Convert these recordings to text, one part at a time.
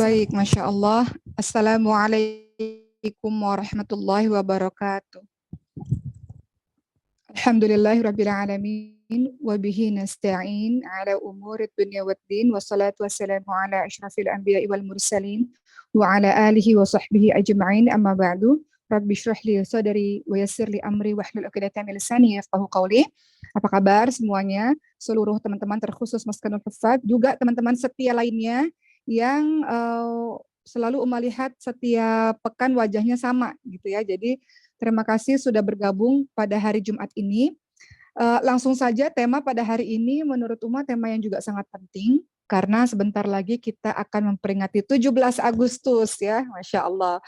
Baik, Masya Allah. Assalamualaikum warahmatullahi wabarakatuh. Alhamdulillahirrabbilalamin. Wabihi nasta'in ala umurid dunia waddin. Wassalatu wassalamu ala ashrafil anbiya wal mursalin. Wa ala alihi wa sahbihi ajma'in. Amma ba'du. Rabbi syrah li sadari wa yassir li amri wa hlul 'uqdatam min lisani yafqahu qawli. Apa kabar semuanya? Seluruh teman-teman terkhusus Maskanul Huffaz, juga teman-teman setia lainnya yang selalu melihat setiap pekan wajahnya sama gitu ya. Jadi terima kasih sudah bergabung pada hari Jumat ini. Langsung saja tema pada hari ini menurut Uma tema yang juga sangat penting karena sebentar lagi kita akan memperingati 17 Agustus ya, Masya Allah.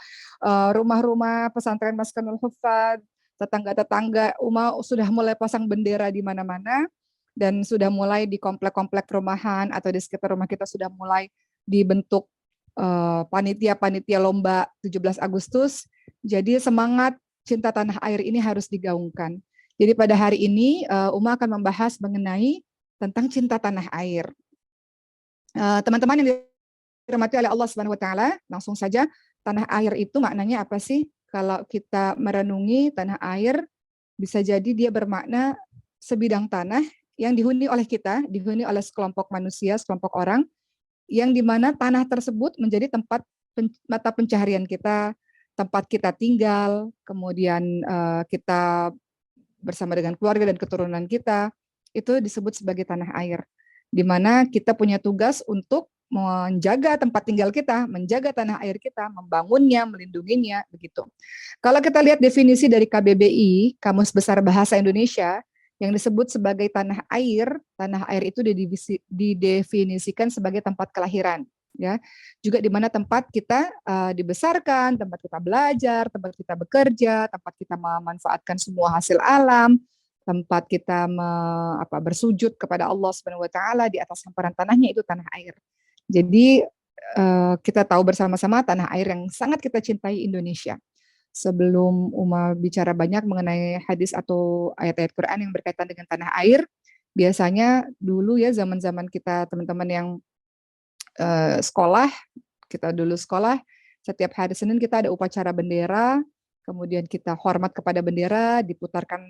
Rumah-rumah pesantren Maskanul Huffaz, tetangga-tetangga Uma sudah mulai pasang bendera di mana-mana dan sudah mulai di komplek-komplek perumahan atau di sekitar rumah kita sudah mulai dibentuk panitia-panitia lomba 17 Agustus. Jadi semangat cinta tanah air ini harus digaungkan. Jadi pada hari ini Uma akan membahas mengenai tentang cinta tanah air. Teman-teman yang dirahmati oleh Allah Subhanahu wa taala, langsung saja tanah air itu maknanya apa sih? Kalau kita merenungi tanah air, bisa jadi dia bermakna sebidang tanah yang dihuni oleh kita, dihuni oleh sekelompok manusia, sekelompok orang, yang dimana tanah tersebut menjadi tempat mata pencaharian kita, tempat kita tinggal, kemudian kita bersama dengan keluarga dan keturunan kita, itu disebut sebagai tanah air. Di mana kita punya tugas untuk menjaga tempat tinggal kita, menjaga tanah air kita, membangunnya, melindunginya, begitu. Kalau kita lihat definisi dari KBBI, Kamus Besar Bahasa Indonesia, yang disebut sebagai tanah air itu didefinisikan sebagai tempat kelahiran, ya. Juga di mana tempat kita dibesarkan, tempat kita belajar, tempat kita bekerja, tempat kita memanfaatkan semua hasil alam, tempat kita bersujud kepada Allah Subhanahu wa taala di atas hamparan tanahnya, itu tanah air. Jadi kita tahu bersama-sama tanah air yang sangat kita cintai Indonesia. Sebelum Uma bicara banyak mengenai hadis atau ayat-ayat Quran yang berkaitan dengan tanah air, biasanya dulu ya zaman-zaman kita teman-teman yang sekolah, kita dulu sekolah, setiap hari Senin kita ada upacara bendera, kemudian kita hormat kepada bendera, diputarkan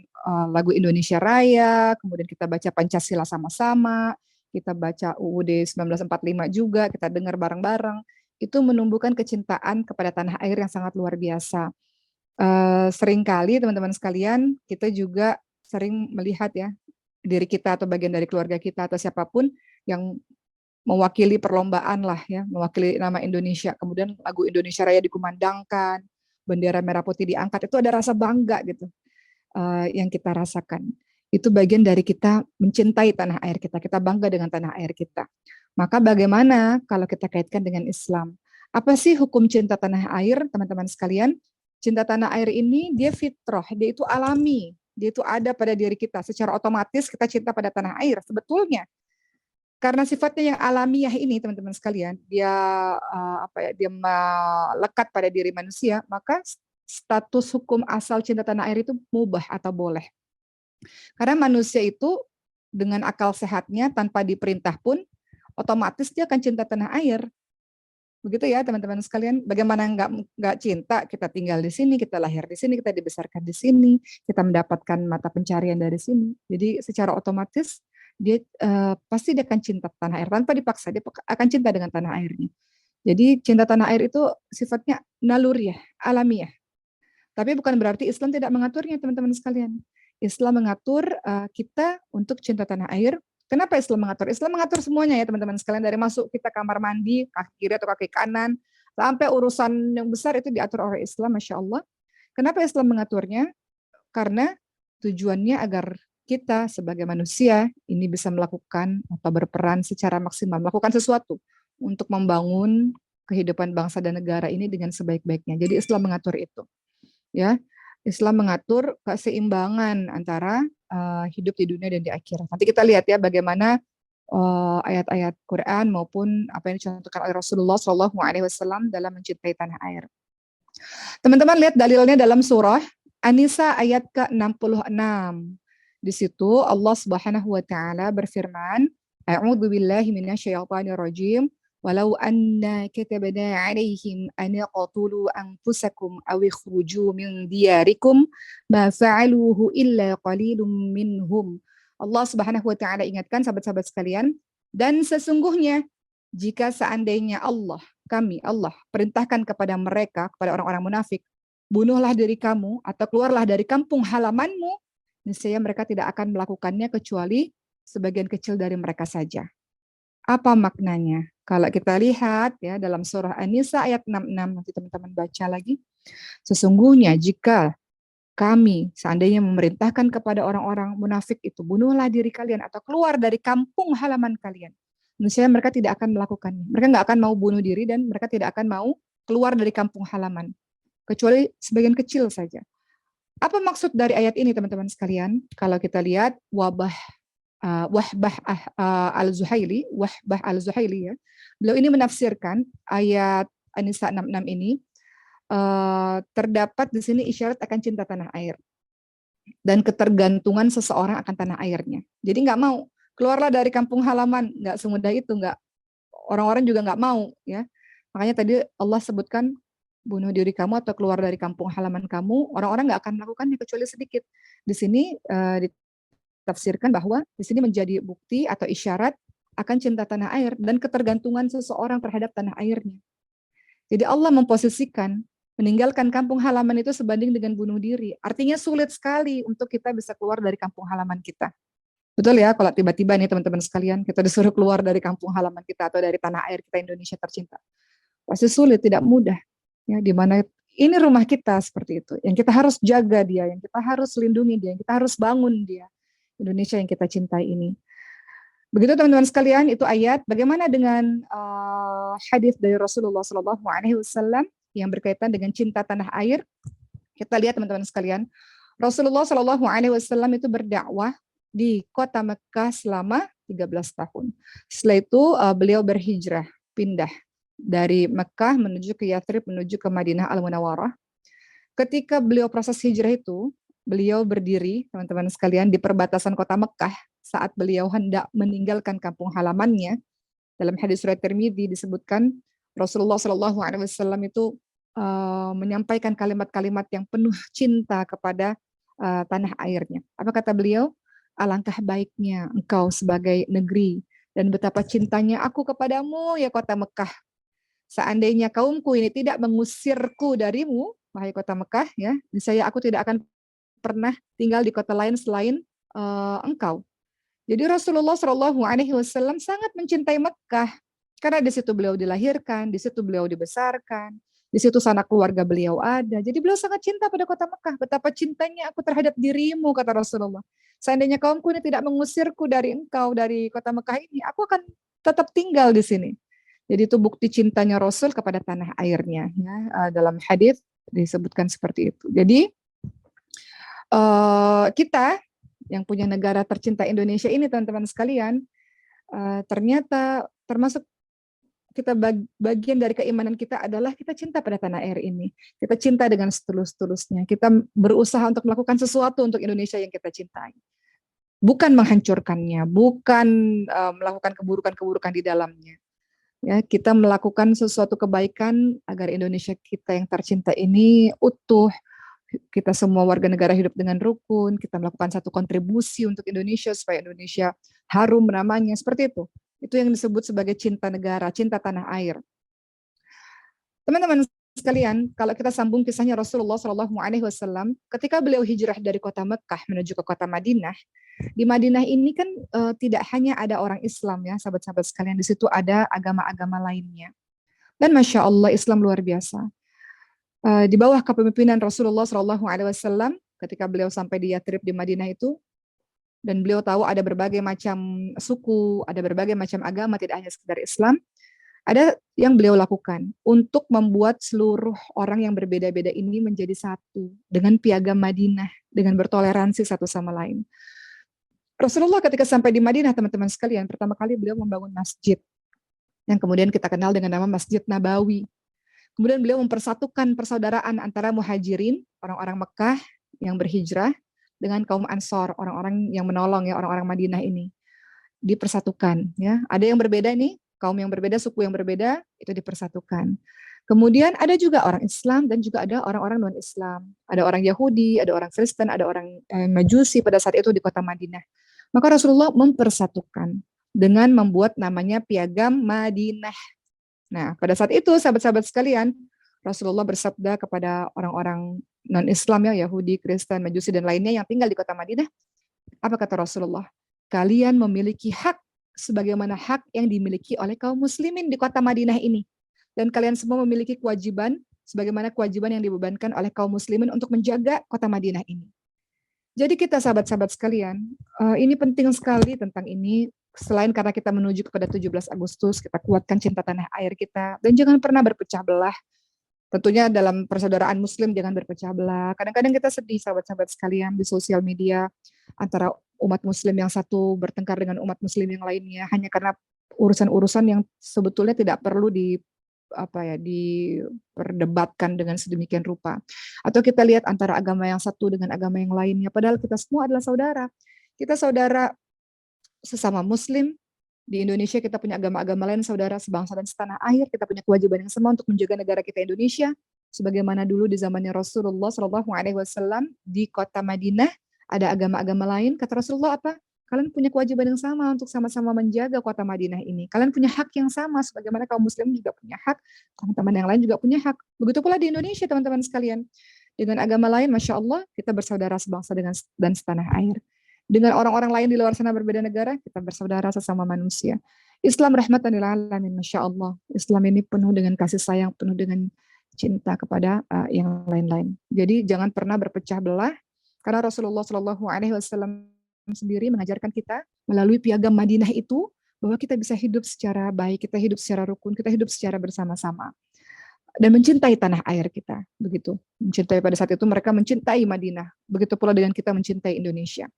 lagu Indonesia Raya, kemudian kita baca Pancasila sama-sama, kita baca UUD 1945 juga, kita dengar bareng-bareng, itu menumbuhkan kecintaan kepada tanah air yang sangat luar biasa. Seringkali teman-teman sekalian kita juga sering melihat ya diri kita atau bagian dari keluarga kita atau siapapun yang mewakili perlombaan lah ya, mewakili nama Indonesia, kemudian lagu Indonesia Raya dikumandangkan, bendera merah putih diangkat, itu ada rasa bangga gitu yang kita rasakan. Itu bagian dari kita mencintai tanah air kita, kita bangga dengan tanah air kita. Maka bagaimana kalau kita kaitkan dengan Islam? Apa sih hukum cinta tanah air, teman-teman sekalian? Cinta tanah air ini dia fitrah, dia itu alami, dia itu ada pada diri kita. Secara otomatis kita cinta pada tanah air sebetulnya. Karena sifatnya yang alamiah ini teman-teman sekalian, dia dia melekat pada diri manusia, maka status hukum asal cinta tanah air itu mubah atau boleh. Karena manusia itu dengan akal sehatnya tanpa diperintah pun otomatis dia akan cinta tanah air. Begitu ya teman-teman sekalian, bagaimana nggak cinta, kita tinggal di sini, kita lahir di sini, kita dibesarkan di sini, kita mendapatkan mata pencarian dari sini. Jadi secara otomatis dia pasti dia akan cinta tanah air tanpa dipaksa, dia akan cinta dengan tanah airnya. Jadi cinta tanah air itu sifatnya naluriah, alamiah. Tapi bukan berarti Islam tidak mengaturnya teman-teman sekalian. Islam mengatur kita untuk cinta tanah air. Kenapa Islam mengatur? Islam mengatur semuanya ya teman-teman sekalian, dari masuk kita kamar mandi, kaki kiri atau kaki kanan, sampai urusan yang besar itu diatur oleh Islam, Masya Allah. Kenapa Islam mengaturnya? Karena tujuannya agar kita sebagai manusia ini bisa melakukan atau berperan secara maksimal, melakukan sesuatu untuk membangun kehidupan bangsa dan negara ini dengan sebaik-baiknya. Jadi Islam mengatur itu. Ya, Islam mengatur keseimbangan antara hidup di dunia dan di akhirat. Nanti kita lihat ya bagaimana ayat-ayat Quran maupun apa yang dicontohkan oleh Rasulullah SAW dalam mencintai tanah air. Teman-teman lihat dalilnya dalam surah An-Nisa ayat ke-66. Di situ Allah Subhanahu wa taala berfirman, A'udzu billahi minasyaitonir rajim. walau anna katabna 'alaihim an yaqtulu anfusakum aw ikhruju min diyarikum ma fa'aluhu illa qalilum minhum. Allah Subhanahu wa taala ingatkan sahabat-sahabat sekalian, dan sesungguhnya jika seandainya Allah perintahkan kepada mereka, kepada orang-orang munafik, bunuhlah diri kamu atau keluarlah dari kampung halamanmu, niscaya mereka tidak akan melakukannya kecuali sebagian kecil dari mereka saja. Apa maknanya? Kalau kita lihat ya dalam surah An-Nisa ayat 66, nanti teman-teman baca lagi. Sesungguhnya jika kami seandainya memerintahkan kepada orang-orang munafik itu, bunuhlah diri kalian atau keluar dari kampung halaman kalian, niscaya mereka tidak akan melakukannya. Mereka nggak akan mau bunuh diri dan mereka tidak akan mau keluar dari kampung halaman, kecuali sebagian kecil saja. Apa maksud dari ayat ini teman-teman sekalian? Kalau kita lihat Wahbah al-Zuhaili ya. Beliau ini menafsirkan ayat An-Nisa 66 ini, terdapat di sini isyarat akan cinta tanah air dan ketergantungan seseorang akan tanah airnya. Jadi nggak mau keluarlah dari kampung halaman, nggak semudah itu, nggak, orang-orang juga nggak mau ya. Makanya tadi Allah sebutkan bunuh diri kamu atau keluar dari kampung halaman kamu, orang-orang nggak akan melakukannya kecuali sedikit. Di sini ditafsirkan bahwa di sini menjadi bukti atau isyarat akan cinta tanah air dan ketergantungan seseorang terhadap tanah airnya. Jadi Allah memposisikan meninggalkan kampung halaman itu sebanding dengan bunuh diri. Artinya sulit sekali untuk kita bisa keluar dari kampung halaman kita. Betul ya, kalau tiba-tiba nih teman-teman sekalian, kita disuruh keluar dari kampung halaman kita atau dari tanah air kita Indonesia tercinta. Pasti sulit, tidak mudah. Ya, di mana ini rumah kita seperti itu. Yang kita harus jaga dia, yang kita harus lindungi dia, yang kita harus bangun dia. Indonesia yang kita cintai ini. Begitu teman-teman sekalian, itu ayat. Bagaimana dengan hadis dari Rasulullah SAW yang berkaitan dengan cinta tanah air? Kita lihat teman-teman sekalian, Rasulullah SAW itu berdakwah di kota Mekah selama 13 tahun. Setelah itu beliau berhijrah, pindah dari Mekah menuju ke Yathrib, menuju ke Madinah Al-Munawwarah. Ketika beliau proses hijrah itu, beliau berdiri, teman-teman sekalian, di perbatasan kota Mekah saat beliau hendak meninggalkan kampung halamannya. Dalam hadis riwayat Tirmidzi disebutkan Rasulullah SAW itu menyampaikan kalimat-kalimat yang penuh cinta kepada tanah airnya. Apa kata beliau? Alangkah baiknya engkau sebagai negeri dan betapa cintanya aku kepadamu ya kota Mekah. Seandainya kaumku ini tidak mengusirku darimu, wahai kota Mekah, ya, niscaya aku tidak akan pernah tinggal di kota lain selain engkau. Jadi Rasulullah SAW sangat mencintai Mekah karena di situ beliau dilahirkan, di situ beliau dibesarkan, di situ sanak keluarga beliau ada. Jadi beliau sangat cinta pada kota Mekah. Betapa cintanya aku terhadap dirimu, kata Rasulullah. Seandainya kaumku ini tidak mengusirku dari engkau, dari kota Mekah ini, aku akan tetap tinggal di sini. Jadi itu bukti cintanya Rasul kepada tanah airnya. Ya. Dalam hadis disebutkan seperti itu. Jadi kita yang punya negara tercinta Indonesia ini, teman-teman sekalian, ternyata termasuk kita bagian dari keimanan kita adalah kita cinta pada tanah air ini. Kita cinta dengan setulus-tulusnya. Kita berusaha untuk melakukan sesuatu untuk Indonesia yang kita cintai. Bukan menghancurkannya, bukan melakukan keburukan-keburukan di dalamnya. Ya, kita melakukan sesuatu kebaikan agar Indonesia kita yang tercinta ini utuh. Kita semua warga negara hidup dengan rukun, kita melakukan satu kontribusi untuk Indonesia supaya Indonesia harum namanya, seperti itu. Itu yang disebut sebagai cinta negara, cinta tanah air. Teman-teman sekalian, kalau kita sambung kisahnya Rasulullah SAW, ketika beliau hijrah dari kota Mekah menuju ke kota Madinah, di Madinah ini kan tidak hanya ada orang Islam ya, sahabat-sahabat sekalian, di situ ada agama-agama lainnya. Dan Masya Allah, Islam luar biasa. Di bawah kepemimpinan Rasulullah SAW, ketika beliau sampai di Yathrib di Madinah itu, dan beliau tahu ada berbagai macam suku, ada berbagai macam agama, tidak hanya sekedar Islam, ada yang beliau lakukan untuk membuat seluruh orang yang berbeda-beda ini menjadi satu dengan piagam Madinah, dengan bertoleransi satu sama lain. Rasulullah ketika sampai di Madinah, teman-teman sekalian, pertama kali beliau membangun masjid, yang kemudian kita kenal dengan nama Masjid Nabawi. Kemudian beliau mempersatukan persaudaraan antara muhajirin, orang-orang Mekah yang berhijrah, dengan kaum Ansor, orang-orang yang menolong ya, orang-orang Madinah ini. Dipersatukan ya. Ada yang berbeda nih, kaum yang berbeda, suku yang berbeda itu dipersatukan. Kemudian ada juga orang Islam dan juga ada orang-orang non-Islam. Ada orang Yahudi, ada orang Kristen, ada orang Majusi pada saat itu di kota Madinah. Maka Rasulullah mempersatukan dengan membuat namanya Piagam Madinah. Nah, pada saat itu sahabat-sahabat sekalian, Rasulullah bersabda kepada orang-orang non-Islam ya, Yahudi, Kristen, Majusi dan lainnya yang tinggal di kota Madinah. Apa kata Rasulullah? Kalian memiliki hak sebagaimana hak yang dimiliki oleh kaum muslimin di kota Madinah ini. Dan kalian semua memiliki kewajiban sebagaimana kewajiban yang dibebankan oleh kaum muslimin untuk menjaga kota Madinah ini. Jadi kita sahabat-sahabat sekalian, ini penting sekali tentang ini. Selain karena kita menuju kepada 17 Agustus, kita kuatkan cinta tanah air kita. Dan jangan pernah berpecah belah. Tentunya dalam persaudaraan muslim jangan berpecah belah. Kadang-kadang kita sedih sahabat-sahabat sekalian di sosial media antara umat muslim yang satu bertengkar dengan umat muslim yang lainnya hanya karena urusan-urusan yang sebetulnya tidak perlu diperdebatkan dengan sedemikian rupa. Atau kita lihat antara agama yang satu dengan agama yang lainnya, padahal kita semua adalah saudara. Kita saudara sesama muslim. Di Indonesia kita punya agama-agama lain, saudara sebangsa dan setanah air. Kita punya kewajiban yang sama untuk menjaga negara kita Indonesia. Sebagaimana dulu di zamannya Rasulullah SAW di kota Madinah, ada agama-agama lain. Kata Rasulullah apa? Kalian punya kewajiban yang sama untuk sama-sama menjaga kota Madinah ini. Kalian punya hak yang sama, sebagaimana kaum muslim juga punya hak, teman-teman yang lain juga punya hak. Begitu pula di Indonesia, teman-teman sekalian. Dengan agama lain, Masya Allah, kita bersaudara sebangsa dan setanah air. Dengan orang-orang lain di luar sana berbeda negara, kita bersaudara sesama manusia. Islam rahmatan lil alamin, Masya Allah. Islam ini penuh dengan kasih sayang, penuh dengan cinta kepada yang lain-lain. Jadi jangan pernah berpecah belah, karena Rasulullah SAW sendiri mengajarkan kita melalui Piagam Madinah itu bahwa kita bisa hidup secara baik, kita hidup secara rukun, kita hidup secara bersama-sama dan mencintai tanah air kita. Begitu. Mencintai pada saat itu mereka mencintai Madinah. Begitu pula dengan kita mencintai Indonesia.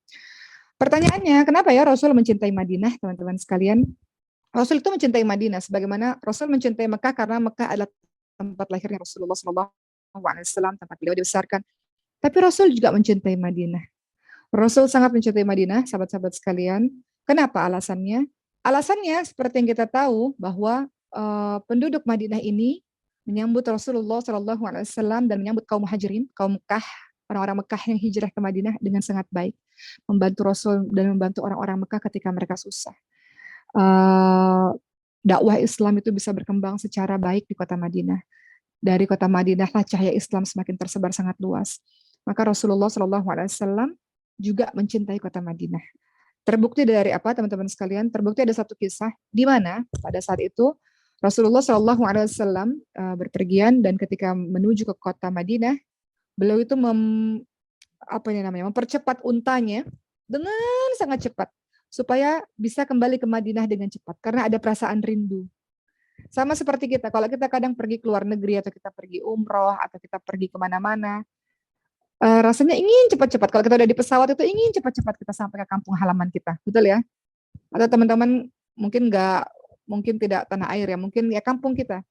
Pertanyaannya, kenapa ya Rasul mencintai Madinah, teman-teman sekalian? Rasul itu mencintai Madinah sebagaimana Rasul mencintai Mekah karena Mekah adalah tempat lahirnya Rasulullah SAW, tempat beliau dibesarkan. Tapi Rasul juga mencintai Madinah. Rasul sangat mencintai Madinah, sahabat-sahabat sekalian. Kenapa alasannya? Alasannya seperti yang kita tahu bahwa penduduk Madinah ini menyambut Rasulullah SAW dan menyambut kaum muhajirin, kaum Mekah, orang-orang Mekah yang hijrah ke Madinah dengan sangat baik, membantu Rasul dan membantu orang-orang Mekah ketika mereka susah. Dakwah Islam itu bisa berkembang secara baik di kota Madinah. Dari kota Madinah lah cahaya Islam semakin tersebar sangat luas. Maka Rasulullah SAW juga mencintai kota Madinah. Terbukti dari apa teman-teman sekalian? Terbukti ada satu kisah di mana pada saat itu Rasulullah SAW berpergian dan ketika menuju ke kota Madinah, beliau itu mempercepat untanya dengan sangat cepat supaya bisa kembali ke Madinah dengan cepat karena ada perasaan rindu. Sama seperti kita, kalau kita kadang pergi ke luar negeri atau kita pergi umroh atau kita pergi kemana-mana, rasanya ingin cepat-cepat. Kalau kita udah di pesawat itu ingin cepat-cepat kita sampai ke kampung halaman kita, betul ya? Atau teman-teman mungkin tidak tanah air ya, mungkin ya kampung kita.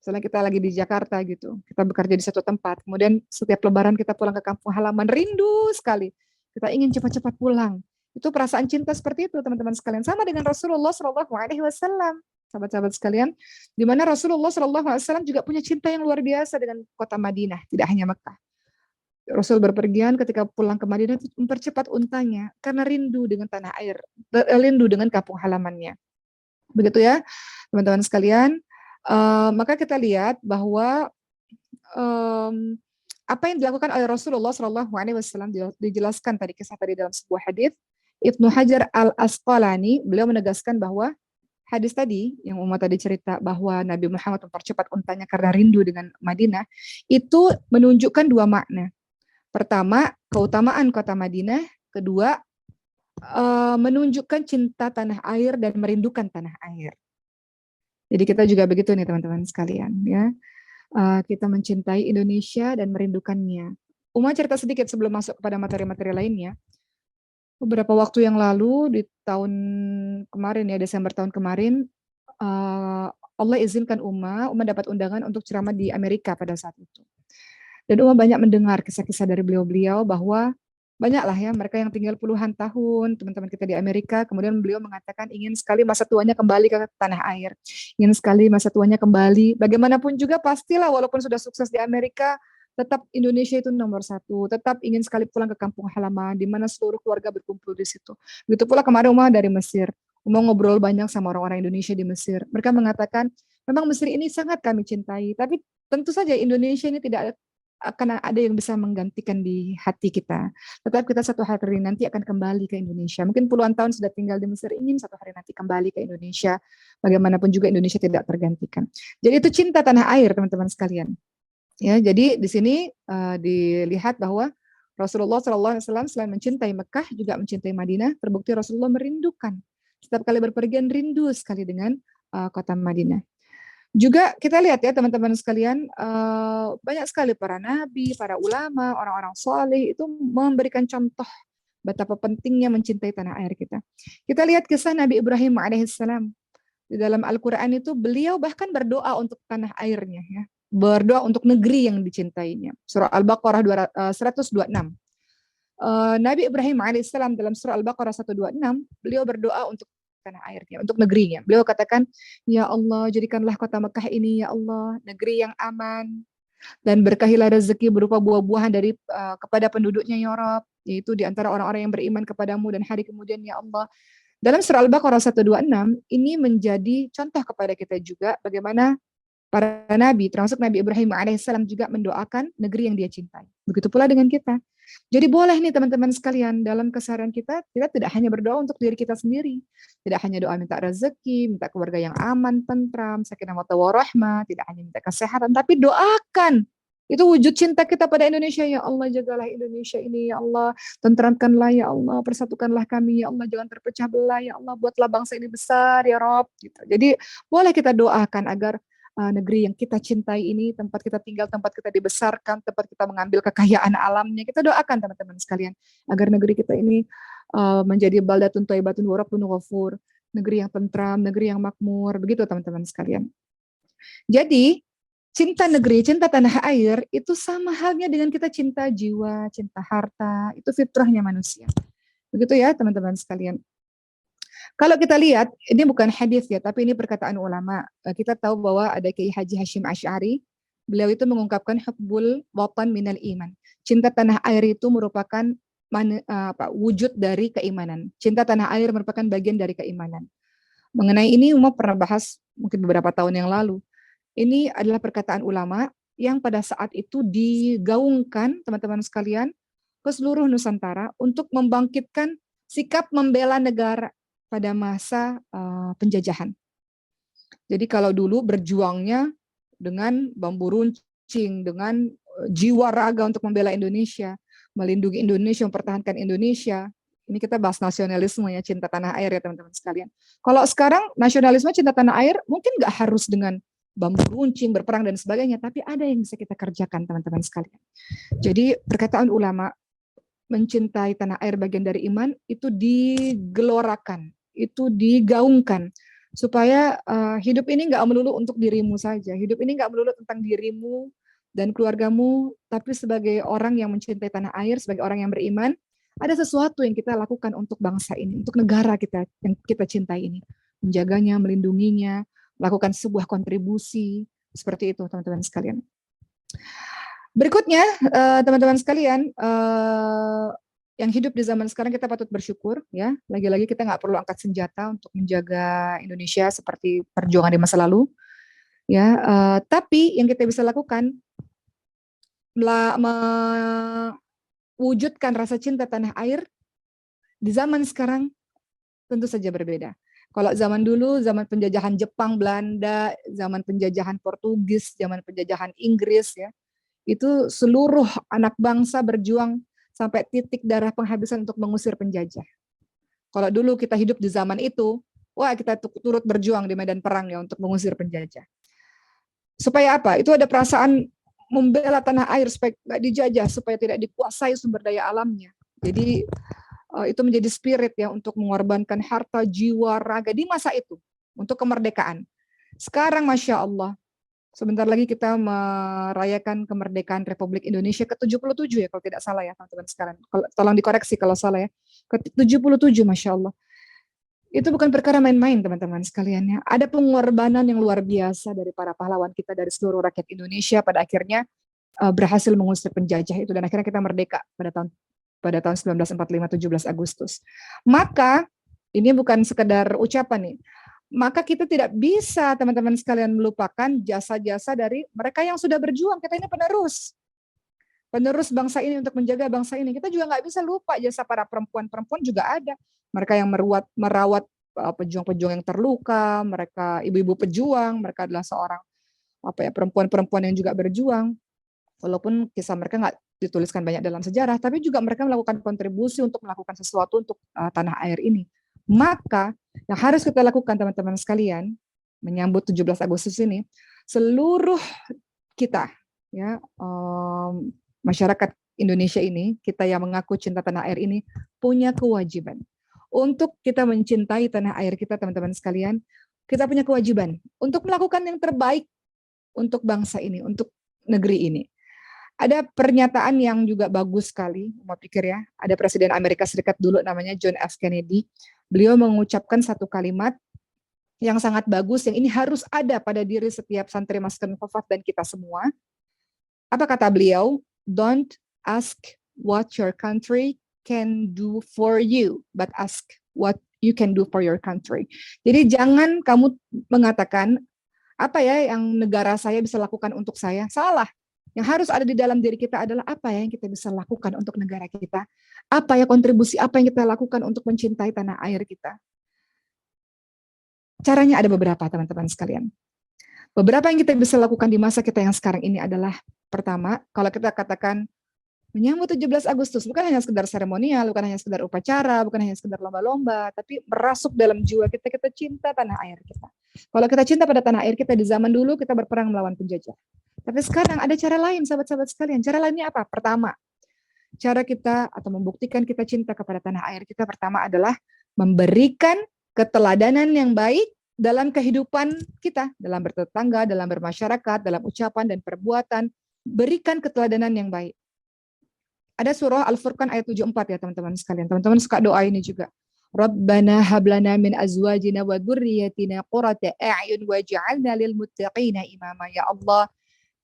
Misalnya kita lagi di Jakarta gitu, kita bekerja di satu tempat, kemudian setiap lebaran kita pulang ke kampung halaman, rindu sekali. Kita ingin cepat-cepat pulang. Itu perasaan cinta seperti itu teman-teman sekalian. Sama dengan Rasulullah SAW, sahabat-sahabat sekalian, di mana Rasulullah SAW juga punya cinta yang luar biasa dengan kota Madinah, tidak hanya Mekah. Rasul berpergian ketika pulang ke Madinah mempercepat untanya karena rindu dengan tanah air, rindu dengan kampung halamannya. Begitu ya, teman-teman sekalian. Maka kita lihat bahwa apa yang dilakukan oleh Rasulullah SAW dijelaskan kisah tadi dalam sebuah hadis. Ibnu Hajar Al-Asqalani beliau menegaskan bahwa hadis tadi yang Umar tadi cerita bahwa Nabi Muhammad mempercepat untanya karena rindu dengan Madinah itu menunjukkan dua makna. Pertama, keutamaan kota Madinah. Kedua, menunjukkan cinta tanah air dan merindukan tanah air. Jadi kita juga begitu nih teman-teman sekalian ya. Kita mencintai Indonesia dan merindukannya. Uma cerita sedikit sebelum masuk kepada materi-materi lainnya. Beberapa waktu yang lalu di tahun kemarin ya, Desember tahun kemarin, Allah izinkan Uma dapat undangan untuk ceramah di Amerika pada saat itu. Dan Uma banyak mendengar kisah-kisah dari beliau-beliau bahwa banyak lah ya mereka yang tinggal puluhan tahun, teman-teman kita di Amerika, kemudian beliau mengatakan ingin sekali masa tuanya kembali ke tanah air, ingin sekali masa tuanya kembali. Bagaimanapun juga pastilah walaupun sudah sukses di Amerika, tetap Indonesia itu nomor satu, tetap ingin sekali pulang ke kampung halaman, di mana seluruh keluarga berkumpul di situ. Begitu pula kemarin Umar dari Mesir, Umar ngobrol banyak sama orang-orang Indonesia di Mesir. Mereka mengatakan, memang Mesir ini sangat kami cintai, tapi tentu saja Indonesia ini tidak akan ada yang bisa menggantikan di hati kita. Tetap kita satu hari nanti akan kembali ke Indonesia. Mungkin puluhan tahun sudah tinggal di Mesir, ingin satu hari nanti kembali ke Indonesia. Bagaimanapun juga Indonesia tidak tergantikan. Jadi itu cinta tanah air, teman-teman sekalian. Ya, jadi di sini dilihat bahwa Rasulullah SAW selain mencintai Mekah juga mencintai Madinah. Terbukti Rasulullah merindukan. Setiap kali berpergian rindu sekali dengan kota Madinah. Juga kita lihat ya teman-teman sekalian, banyak sekali para nabi, para ulama, orang-orang soleh itu memberikan contoh betapa pentingnya mencintai tanah air kita. Kita lihat kisah Nabi Ibrahim alaihissalam. Di dalam Al-Quran itu beliau bahkan berdoa untuk tanah airnya, ya, berdoa untuk negeri yang dicintainya. Surah Al-Baqarah 126. Nabi Ibrahim alaihissalam dalam surah Al-Baqarah 126, beliau berdoa untuk tanah airnya, untuk negerinya. Beliau katakan, ya Allah, jadikanlah kota Mekah ini, ya Allah, negeri yang aman, dan berkahilah rezeki berupa buah-buahan dari kepada penduduknya, ya Rabb, yaitu di antara orang-orang yang beriman kepadamu dan hari kemudian, ya Allah. Dalam surah Al-Baqarah 126, ini menjadi contoh kepada kita juga bagaimana para nabi, termasuk Nabi Ibrahim alaihissalam juga mendoakan negeri yang dia cintai. Begitu pula dengan kita. Jadi boleh nih teman-teman sekalian, dalam keseharian kita, kita tidak hanya berdoa untuk diri kita sendiri. Tidak hanya doa minta rezeki, minta keluarga yang aman, tentram, sakinah mawaddah warahmah, tidak hanya minta kesehatan, tapi doakan. Itu wujud cinta kita pada Indonesia. Ya Allah, jagalah Indonesia ini, ya Allah. Tentramkanlah, ya Allah. Persatukanlah kami, ya Allah. Jangan terpecah belah, ya Allah. Buatlah bangsa ini besar, ya Rob. Gitu. Jadi boleh kita doakan agar negeri yang kita cintai ini, tempat kita tinggal, tempat kita dibesarkan, tempat kita mengambil kekayaan alamnya, kita doakan teman-teman sekalian, agar negeri kita ini menjadi baldatun thayyibatun wa rabbun ghafur, negeri yang tentram, negeri yang makmur, begitu teman-teman sekalian. Jadi, cinta negeri, cinta tanah air, itu sama halnya dengan kita cinta jiwa, cinta harta, itu fitrahnya manusia. Begitu ya teman-teman sekalian. Kalau kita lihat, ini bukan hadis ya, tapi ini perkataan ulama. Kita tahu bahwa ada Kiai Haji Hashim Asy'ari. Beliau itu mengungkapkan hubbul watan minal iman. Cinta tanah air itu merupakan wujud dari keimanan. Cinta tanah air merupakan bagian dari keimanan. Mengenai ini Umar pernah bahas mungkin beberapa tahun yang lalu. Ini adalah perkataan ulama yang pada saat itu digaungkan teman-teman sekalian ke seluruh Nusantara untuk membangkitkan sikap membela negara pada masa penjajahan. Jadi kalau dulu berjuangnya dengan bambu runcing, dengan jiwa raga untuk membela Indonesia, melindungi Indonesia, mempertahankan Indonesia. Ini kita bahas nasionalisme ya, cinta tanah air ya teman-teman sekalian. Kalau sekarang nasionalisme cinta tanah air mungkin nggak harus dengan bambu runcing, berperang dan sebagainya, tapi ada yang bisa kita kerjakan teman-teman sekalian. Jadi perkataan ulama, mencintai tanah air bagian dari iman, itu digelorakan, itu digaungkan supaya hidup ini nggak melulu untuk dirimu saja, hidup ini nggak melulu tentang dirimu dan keluargamu, tapi sebagai orang yang mencintai tanah air, sebagai orang yang beriman, ada sesuatu yang kita lakukan untuk bangsa ini, untuk negara kita yang kita cintai ini, menjaganya, melindunginya, melakukan sebuah kontribusi seperti itu teman-teman sekalian. Berikutnya, teman-teman sekalian, yang hidup di zaman sekarang kita patut bersyukur ya. Lagi-lagi kita nggak perlu angkat senjata untuk menjaga Indonesia seperti perjuangan di masa lalu, ya. Tapi yang kita bisa lakukan mewujudkan rasa cinta tanah air di zaman sekarang tentu saja berbeda. Kalau zaman dulu, zaman penjajahan Jepang, Belanda, zaman penjajahan Portugis, zaman penjajahan Inggris ya. Itu seluruh anak bangsa berjuang sampai titik darah penghabisan untuk mengusir penjajah. Kalau dulu kita hidup di zaman itu, wah kita turut berjuang di medan perang ya untuk mengusir penjajah. Supaya apa? Itu ada perasaan membela tanah air supaya nggak dijajah, supaya tidak dikuasai sumber daya alamnya. Jadi itu menjadi spirit ya untuk mengorbankan harta, jiwa, raga di masa itu untuk kemerdekaan. Sekarang Masya Allah, Sebentar lagi kita merayakan kemerdekaan Republik Indonesia ke-77 ya kalau tidak salah ya teman-teman sekalian. Tolong dikoreksi kalau salah ya. Ke-77, Masya Allah. Itu bukan perkara main-main teman-teman sekalian ya. Ada pengorbanan yang luar biasa dari para pahlawan kita dari seluruh rakyat Indonesia pada akhirnya berhasil mengusir penjajah itu dan akhirnya kita merdeka pada tahun 1945 17 Agustus. Maka ini bukan sekedar ucapan nih. Maka kita tidak bisa teman-teman sekalian melupakan jasa-jasa dari mereka yang sudah berjuang. Kita ini penerus bangsa ini untuk menjaga bangsa ini. Kita juga nggak bisa lupa jasa para perempuan-perempuan juga ada. Mereka yang merawat pejuang-pejuang yang terluka, mereka ibu-ibu pejuang, mereka adalah seorang perempuan-perempuan yang juga berjuang. Walaupun kisah mereka nggak dituliskan banyak dalam sejarah, tapi juga mereka melakukan kontribusi untuk melakukan sesuatu untuk tanah air ini. Maka yang harus kita lakukan teman-teman sekalian, menyambut 17 Agustus ini, seluruh kita ya masyarakat Indonesia ini, kita yang mengaku cinta tanah air ini punya kewajiban untuk kita mencintai tanah air kita teman-teman sekalian. Kita punya kewajiban untuk melakukan yang terbaik untuk bangsa ini, untuk negeri ini. Ada pernyataan yang juga bagus sekali, mau pikir ya. Ada Presiden Amerika Serikat dulu namanya John F. Kennedy. Beliau mengucapkan satu kalimat yang sangat bagus, yang ini harus ada pada diri setiap santri Masker Nufat dan kita semua. Apa kata beliau? Don't ask what your country can do for you, but ask what you can do for your country. Jadi jangan kamu mengatakan, apa ya yang negara saya bisa lakukan untuk saya? Salah. Yang harus ada di dalam diri kita adalah apa ya yang kita bisa lakukan untuk negara kita? Apa ya kontribusi apa yang kita lakukan untuk mencintai tanah air kita? Caranya ada beberapa teman-teman sekalian. Beberapa yang kita bisa lakukan di masa kita yang sekarang ini adalah pertama, kalau kita katakan menyambut 17 Agustus bukan hanya sekedar seremonial, bukan hanya sekedar upacara, bukan hanya sekedar lomba-lomba, tapi merasuk dalam jiwa kita, kita cinta tanah air kita. Kalau kita cinta pada tanah air kita di zaman dulu kita berperang melawan penjajah. Tapi sekarang ada cara lain sahabat-sahabat sekalian. Cara lainnya apa? Pertama, cara kita atau membuktikan kita cinta kepada tanah air kita pertama adalah memberikan keteladanan yang baik dalam kehidupan kita, dalam bertetangga, dalam bermasyarakat, dalam ucapan dan perbuatan, berikan keteladanan yang baik. Ada surah Al-Furqan ayat 74 ya teman-teman sekalian. Teman-teman suka doa ini juga. Rabbana hablana min azwajina wa dzurriyyatina qurrata a'yun waj'alna lil muttaqina imama. Ya Allah,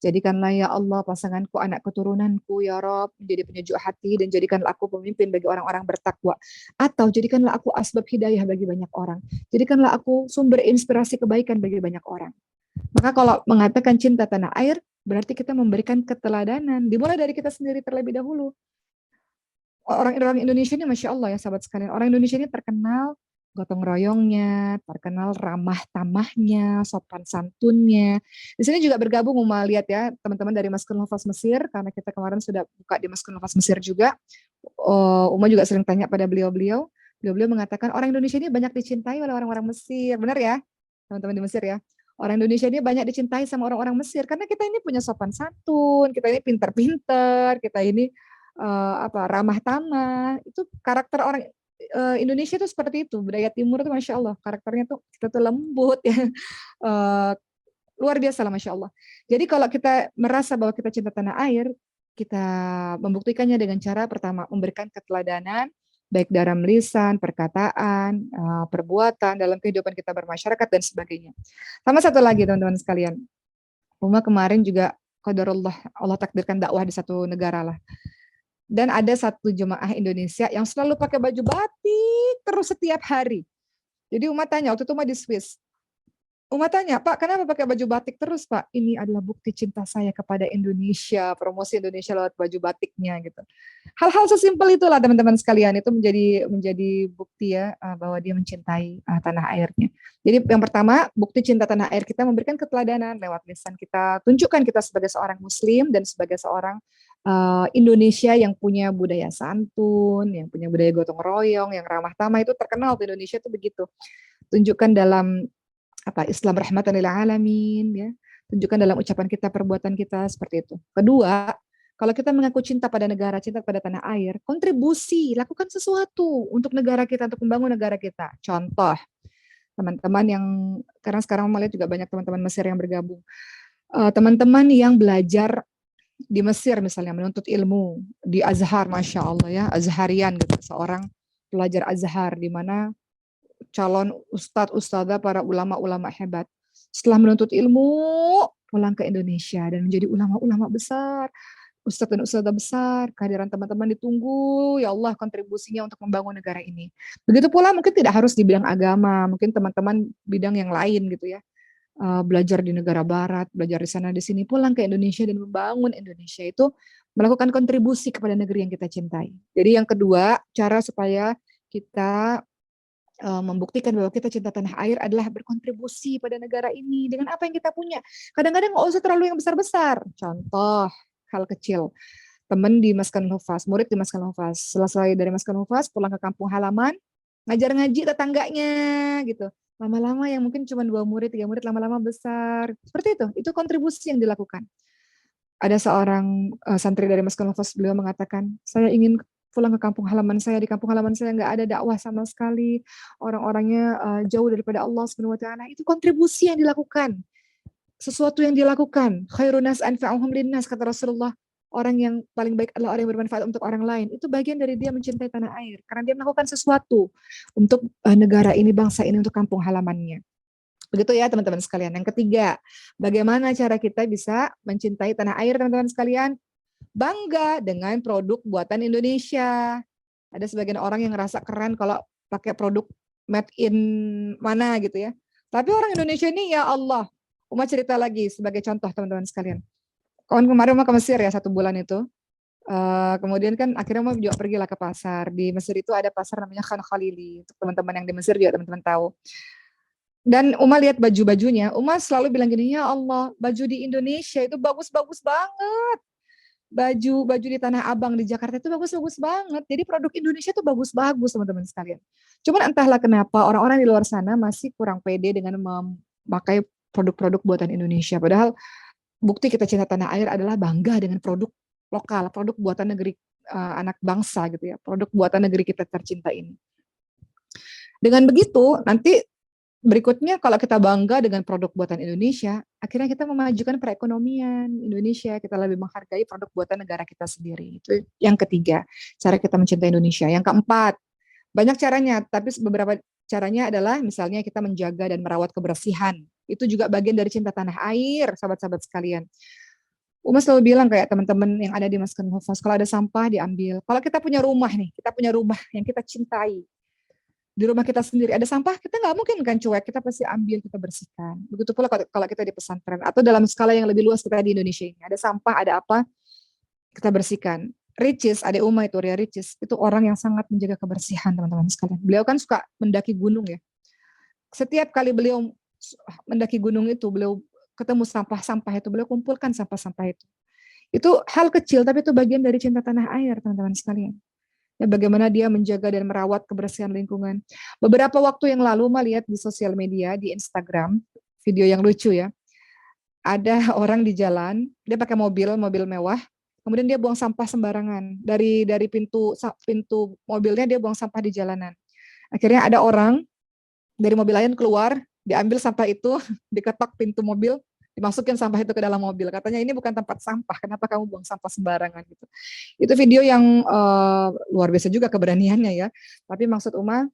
jadikanlah ya Allah pasanganku, anak keturunanku ya Rabb menjadi penyejuk hati dan jadikanlah aku pemimpin bagi orang-orang bertakwa. Atau jadikanlah aku asbab hidayah bagi banyak orang. Jadikanlah aku sumber inspirasi kebaikan bagi banyak orang. Maka kalau mengatakan cinta tanah air, berarti kita memberikan keteladanan. Dimulai dari kita sendiri terlebih dahulu. Orang Indonesia ini Masya Allah ya sahabat sekalian. Orang Indonesia ini terkenal gotong royongnya, terkenal ramah tamahnya, sopan santunnya. Di sini juga bergabung Uma lihat ya teman-teman dari Masker Nufas Mesir, karena kita kemarin sudah buka di Masker Nufas Mesir juga. Uma juga sering tanya pada beliau-beliau. Beliau-beliau mengatakan orang Indonesia ini banyak dicintai oleh orang-orang Mesir. Benar ya teman-teman di Mesir ya? Orang Indonesia ini banyak dicintai sama orang-orang Mesir karena kita ini punya sopan santun, kita ini pinter-pinter, kita ini ramah tamah. Itu karakter orang Indonesia itu seperti itu. Budaya Timur itu Masya Allah, karakternya tuh kita tuh lembut ya. Luar biasa lah Masya Allah. Jadi kalau kita merasa bahwa kita cinta tanah air, kita membuktikannya dengan cara pertama memberikan keteladanan baik dalam lisan, perkataan, perbuatan dalam kehidupan kita bermasyarakat dan sebagainya. Sama satu lagi teman-teman sekalian, Uma kemarin juga qadarullah Allah takdirkan dakwah di satu negara lah. Dan ada satu jemaah Indonesia yang selalu pakai baju batik terus setiap hari. Jadi Uma tanya, waktu itu Uma di Swiss. Uma tanya, Pak, kenapa pakai baju batik terus, Pak? Ini adalah bukti cinta saya kepada Indonesia, promosi Indonesia lewat baju batiknya gitu. Hal-hal sesimpel itulah teman-teman sekalian, itu menjadi bukti ya bahwa dia mencintai tanah airnya. Jadi yang pertama, bukti cinta tanah air kita memberikan keteladanan lewat lisan kita, tunjukkan kita sebagai seorang muslim dan sebagai seorang Indonesia yang punya budaya santun, yang punya budaya gotong royong, yang ramah tamah, itu terkenal di Indonesia itu begitu. Tunjukkan dalam Islam rahmatan lil alamin ya. Tunjukkan dalam ucapan kita, perbuatan kita seperti itu. Kedua, kalau kita mengaku cinta pada negara, cinta pada tanah air, kontribusi, lakukan sesuatu untuk negara kita, untuk membangun negara kita. Contoh, teman-teman yang karena sekarang melihat juga banyak teman-teman Mesir yang bergabung. teman-teman yang belajar di Mesir misalnya menuntut ilmu di Azhar, masya Allah ya, Azharian gitu, seorang pelajar Azhar di mana calon ustadz ustadzah para ulama-ulama hebat setelah menuntut ilmu pulang ke Indonesia dan menjadi ulama-ulama besar, ustadz dan ustadzah besar. Kehadiran teman-teman ditunggu, ya Allah, kontribusinya untuk membangun negara ini. Begitu pula mungkin tidak harus di bidang agama, mungkin teman-teman bidang yang lain gitu ya, belajar di negara barat, belajar di sana di sini, pulang ke Indonesia dan membangun Indonesia itu melakukan kontribusi kepada negeri yang kita cintai. Jadi yang kedua, cara supaya kita membuktikan bahwa kita cinta tanah air adalah berkontribusi pada negara ini dengan apa yang kita punya. Kadang-kadang nggak usah terlalu yang besar-besar. Contoh, hal kecil. Teman di Maskanul Hufaz, murid di Maskanul Hufaz, selesai dari Maskanul Hufaz, pulang ke kampung halaman, ngajar ngaji tetangganya gitu. Lama-lama yang mungkin cuma 2 murid, 3 murid, lama-lama besar. Seperti itu kontribusi yang dilakukan. Ada seorang santri dari Maskanul Hufaz, beliau mengatakan, saya ingin pulang ke kampung halaman saya. Di kampung halaman saya nggak ada dakwah sama sekali. Orang-orangnya jauh daripada Allah Subhanahu wa taala. Itu kontribusi yang dilakukan. Sesuatu yang dilakukan. Khairun nas anfa'uhum linnas, kata Rasulullah. Orang yang paling baik adalah orang yang bermanfaat untuk orang lain. Itu bagian dari dia mencintai tanah air. Karena dia melakukan sesuatu untuk negara ini, bangsa ini, untuk kampung halamannya. Begitu ya teman-teman sekalian. Yang ketiga, bagaimana cara kita bisa mencintai tanah air, teman-teman sekalian? Bangga dengan produk buatan Indonesia. Ada sebagian orang yang ngerasa keren kalau pakai produk made in mana gitu ya. Tapi orang Indonesia ini, ya Allah, Uma cerita lagi sebagai contoh teman-teman sekalian. Kawan kemarin Uma ke Mesir ya 1 bulan itu. Kemudian kan akhirnya Uma juga pergilah ke pasar. Di Mesir itu ada pasar namanya Khan Khalili. Untuk teman-teman yang di Mesir juga teman-teman tahu. Dan Uma lihat baju-bajunya, Uma selalu bilang gini, ya Allah, baju di Indonesia itu bagus-bagus banget. Baju di Tanah Abang di Jakarta itu bagus-bagus banget. Jadi produk Indonesia itu bagus-bagus teman-teman sekalian. Cuman entahlah kenapa orang-orang di luar sana masih kurang pede dengan memakai produk-produk buatan Indonesia. Padahal bukti kita cinta tanah air adalah bangga dengan produk lokal, produk buatan negeri anak bangsa gitu ya, produk buatan negeri kita tercinta ini. Dengan begitu, nanti berikutnya kalau kita bangga dengan produk buatan Indonesia, akhirnya kita memajukan perekonomian Indonesia, kita lebih menghargai produk buatan negara kita sendiri. Itu yang ketiga, cara kita mencintai Indonesia. Yang keempat, banyak caranya, tapi beberapa caranya adalah misalnya kita menjaga dan merawat kebersihan. Itu juga bagian dari cinta tanah air, sahabat-sahabat sekalian. Uma selalu bilang kayak teman-teman yang ada di Maskan Hufaz, kalau ada sampah diambil. Kalau kita punya rumah nih, kita punya rumah yang kita cintai, di rumah kita sendiri ada sampah, kita nggak mungkin kan cuek, kita pasti ambil, kita bersihkan. Begitu pula kalau kita di pesantren atau dalam skala yang lebih luas kita di Indonesia ini, ada sampah, ada apa, kita bersihkan. Ricis, ada Uma itu, Ria Ricis, itu orang yang sangat menjaga kebersihan teman-teman sekalian. Beliau kan suka mendaki gunung ya. Setiap kali beliau mendaki gunung itu, beliau ketemu sampah-sampah itu, beliau kumpulkan sampah-sampah itu. Itu hal kecil, tapi itu bagian dari cinta tanah air teman-teman sekalian. Ya, bagaimana dia menjaga dan merawat kebersihan lingkungan. Beberapa waktu yang lalu melihat di sosial media, di Instagram, video yang lucu ya. Ada orang di jalan, dia pakai mobil mewah, kemudian dia buang sampah sembarangan. Dari pintu mobilnya dia buang sampah di jalanan. Akhirnya ada orang dari mobil lain keluar, diambil sampah itu, diketok pintu mobil, dimasukin sampah itu ke dalam mobil. Katanya ini bukan tempat sampah, kenapa kamu buang sampah sembarangan gitu. Itu video yang luar biasa juga keberaniannya ya. Tapi maksud Uma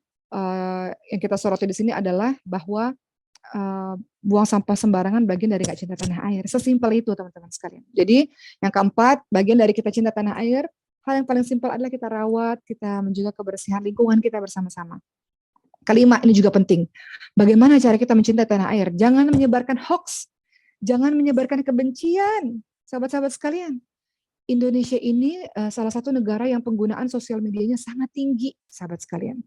yang kita soroti di sini adalah bahwa buang sampah sembarangan bagian dari gak cinta tanah air. Sesimpel itu teman-teman sekalian. Jadi yang keempat, bagian dari kita cinta tanah air, hal yang paling simpel adalah kita rawat, kita menjaga kebersihan lingkungan kita bersama-sama. Kelima, ini juga penting. Bagaimana cara kita mencintai tanah air? Jangan menyebarkan hoax. Jangan menyebarkan kebencian. Sahabat-sahabat sekalian, Indonesia ini salah satu negara yang penggunaan sosial medianya sangat tinggi, sahabat sekalian.